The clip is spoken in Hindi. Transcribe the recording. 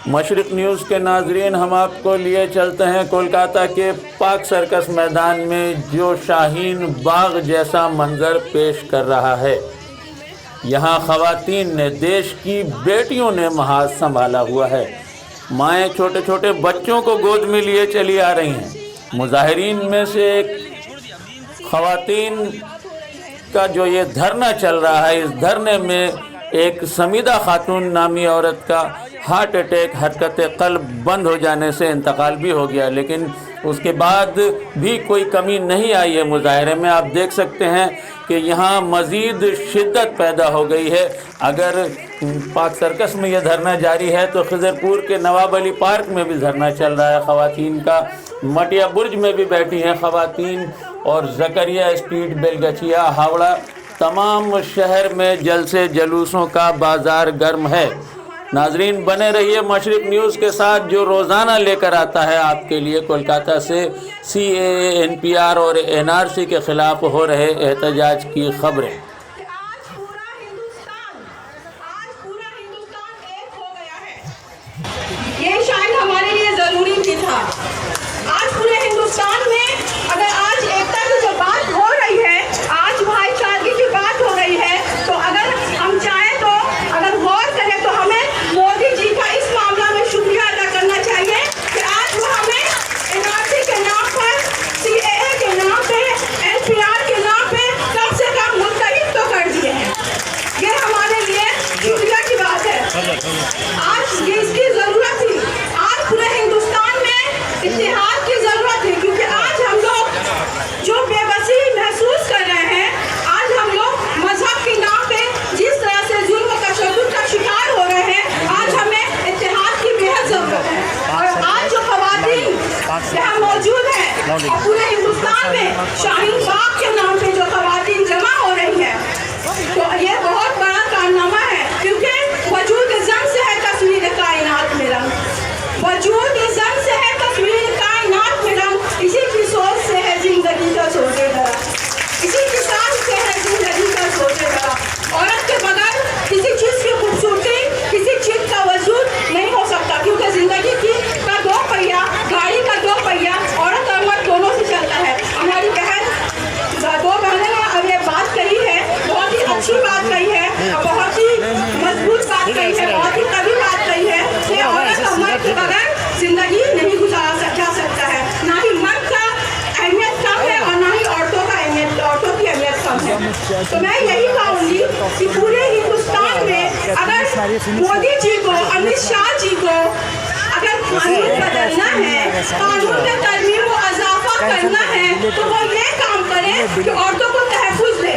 मशरिक न्यूज़ के नाजरीन, हम आपको लिए चलते हैं कोलकाता के पाक सर्कस मैदान में, जो शाहीन बाग जैसा मंजर पेश कर रहा है। यहाँ ख़वातीन ने, देश की बेटियों ने महाज संभाला हुआ है। माएँ छोटे छोटे बच्चों को गोद में लिए चली आ रही हैं। मुजाहिरीन में से एक ख़वातीन का जो ये धरना चल रहा है, इस धरने में एक समीदा खातून नामी औरत का हार्ट अटैक, हरकत क़ल्ब बंद हो जाने से इंतकाल भी हो गया, लेकिन उसके बाद भी कोई कमी नहीं आई है मुजाहरे में। आप देख सकते हैं कि यहाँ मज़ीद शिद्दत पैदा हो गई है। अगर पाक सर्कस में यह धरना जारी है तो खिज़रपुर के नवाब अली पार्क में भी धरना चल रहा है ख़वातीन का। मटिया बुर्ज में भी बैठी हैं ख़वातीन, और ज़करिया स्ट्रीट, बेलगछिया, हावड़ा, तमाम शहर में जलसे जुलूसों का बाज़ार गर्म है। नाजरीन, बने रहिए मशरिक न्यूज़ के साथ, जो रोज़ाना लेकर आता है आपके लिए कोलकाता से CAA, NPR और NRC के ख़िलाफ़ हो रहे एहतजाज की खबरें। ये शायद हमारे लिए ज़रूरी भी था। आज पूरे हिंदुस्तान में अगर आज एकता की जो बात हो रही है, आज भाईचारे की बात हो रही है, तो अगर हम चाहें तो, अगर गौर करें तो हमें मोदी जी का इस मामला में शुक्रिया अदा करना चाहिए कि आज वो हमें NRC के नाम पर, CAA के नाम पे, NPR के नाम पे कम से कम मुस्तरद तो कर दिए हैं। ये हमारे लिए शुक्रिया की बात है। आज ये इसकी ज़रूरत थी। आज पूरे हिंदुस्तान में इत्तेहाद की ज़रूरत है, क्योंकि आज हम लोग जो बेबसी महसूस कर रहे हैं, आज हम लोग मजहब के नाम पे जिस तरह से जुल्म तशद्दुद का शिकार हो रहे हैं, आज हमें इत्तेहाद की बेहद ज़रूरत है। और आज जो ख़वातीन यहाँ मौजूद हैं, पूरे हिंदुस्तान में शाहीन बाग के नाम पे जो ख़वातीन जमा हो रही है, तो ये बहुत बड़ा कारनामा है, क्योंकि वजूद जंग से है तस्वीर कायनात में रंग, वजूद जंग से है तस्वीर कायनात में रंग, इसी की सोच से है जिंदगी का सोचे धरा, इसी की सांस से है जिंदगी का सोचे धरा। औरत के बगैर किसी चीज़ की खूबसूरती, किसी चीज़ का वजूद नहीं हो सकता, क्योंकि जिंदगी की का दो पहिया, गाड़ी का दो पहिया औरत और मर्द दोनों से चलता है। हमारी बहन, दो बहनों ने अब ये बात कही है, बहुत ही अच्छी बात कही है, और बहुत ही मजबूत बात कही है, बहुत ही कड़ी बात कही है कि औरत और मर्द के बगैर जिंदगी नहीं गुजारा जा सकता है। ना ही मर्द का अहमियत कम है और ना ही औरतों की अहमियत कम है। तो मैं यही कहूँगी कि पूरे हिंदुस्तान में अगर मोदी जी को, अमित शाह जी को अगर कानून बदलना है, कानून में तरमीम व इजाफा करना है, तो वो ये काम करें कि औरतों को तहफ़्फ़ुज़ दे,